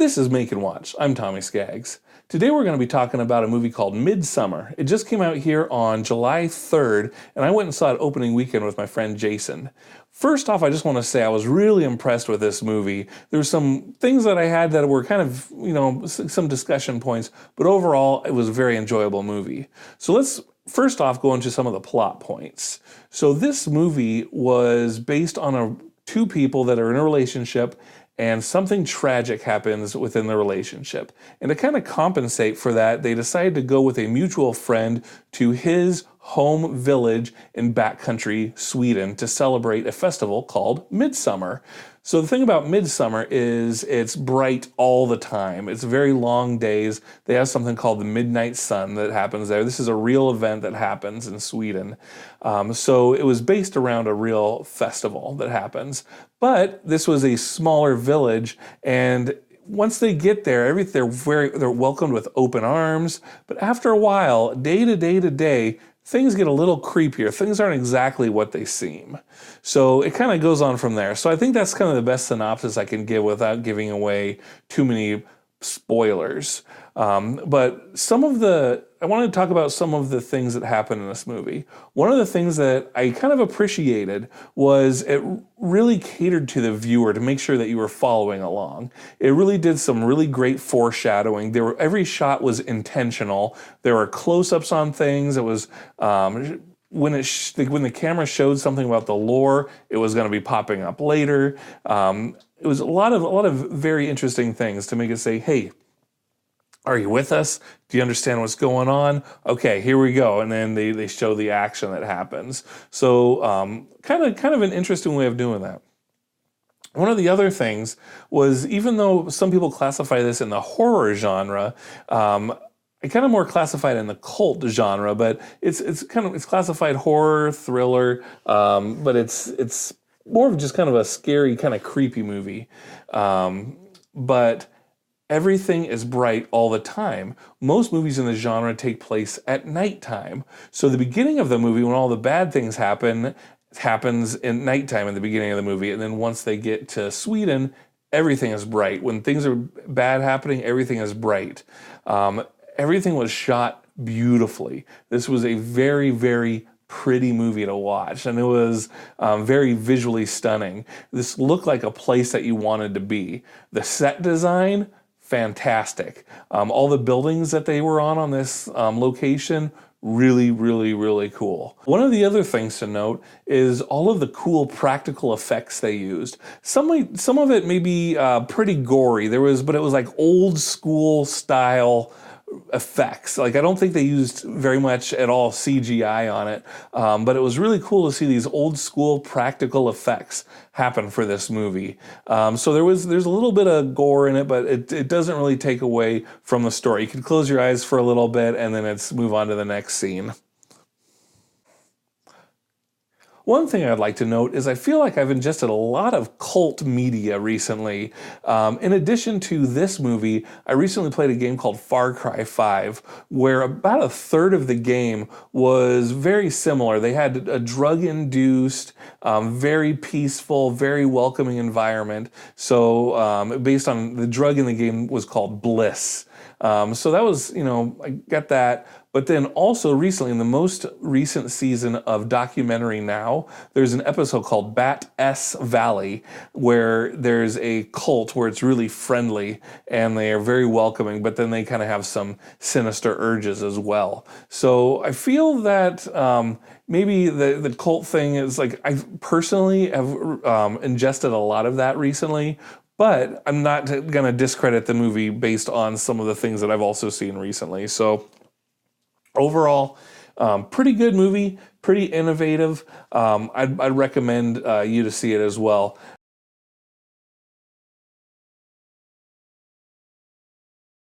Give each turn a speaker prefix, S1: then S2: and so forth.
S1: This is Make and Watch. I'm Tommy Skaggs. Today we're going to be talking about a movie called Midsommar. It just came out here on July 3rd, and I went and saw it opening weekend with my friend Jason. First off, I just want to say I was really impressed with this movie. There's some things that I had that were kind of, some discussion points, but overall it was a very enjoyable movie. So let's first off go into some of the plot points. So this movie was based on two people that are in a relationship, and something tragic happens within the relationship. And to kind of compensate for that, they decided to go with a mutual friend to his home village in backcountry Sweden to celebrate a festival called Midsommar. So the thing about Midsommar is it's bright all the time. It's very long days. They have something called the midnight sun that happens there. This is a real event that happens in Sweden. So it was based around a real festival that happens. But this was a smaller village, and once they get there, they're welcomed with open arms. But after a while, day to day to day, things get a little creepier. Things aren't exactly what they seem. So it kind of goes on from there. So I think that's kind of the best synopsis I can give without giving away too many spoilers. But I wanted to talk about some of the things that happen in this movie. One of the things that I kind of appreciated was it really catered to the viewer to make sure that you were following along. It really did some really great foreshadowing. Every shot was intentional. There were close-ups on things. It was when the camera showed something about the lore, it was going to be popping up later. It was a lot of very interesting things to make it say, hey, are you with us? Do you understand what's going on? Okay, here we go. And then they show the action that happens. So kind of an interesting way of doing that. One of the other things was, even though some people classify this in the horror genre, I kind of more classified in the cult genre, but it's classified horror, thriller, but it's more of just kind of a scary, kind of creepy movie. But everything is bright all the time. Most movies in the genre take place at nighttime. So the beginning of the movie, when all the bad things happens in nighttime in the beginning of the movie, and then once they get to Sweden, everything is bright. When things are bad happening, everything is bright. Everything was shot beautifully. This was a very, very pretty movie to watch, and it was very visually stunning. This looked like a place that you wanted to be. The set design, fantastic. All the buildings that they were on this location, really, really, really cool. One of the other things to note is all of the cool practical effects they used. Some of it may be pretty gory. But it was like old school style effects. Like, I don't think they used very much at all CGI on it, but it was really cool to see these old school practical effects happen for this movie. So there's a little bit of gore in it, but it doesn't really take away from the story. You can close your eyes for a little bit and then move on to the next scene. One thing I'd like to note is I feel like I've ingested a lot of cult media recently. In addition to this movie, I recently played a game called Far Cry 5, where about a third of the game was very similar. They had a drug-induced, very peaceful, very welcoming environment. So based on the drug in the game was called Bliss. So that was, I get that. But then also recently, in the most recent season of Documentary Now, there's an episode called Bat S Valley, where there's a cult where it's really friendly and they are very welcoming, but then they kind of have some sinister urges as well. So I feel that maybe the cult thing is like, I personally have ingested a lot of that recently, but I'm not going to discredit the movie based on some of the things that I've also seen recently. So overall, pretty good movie, pretty innovative. I'd recommend you to see it as well.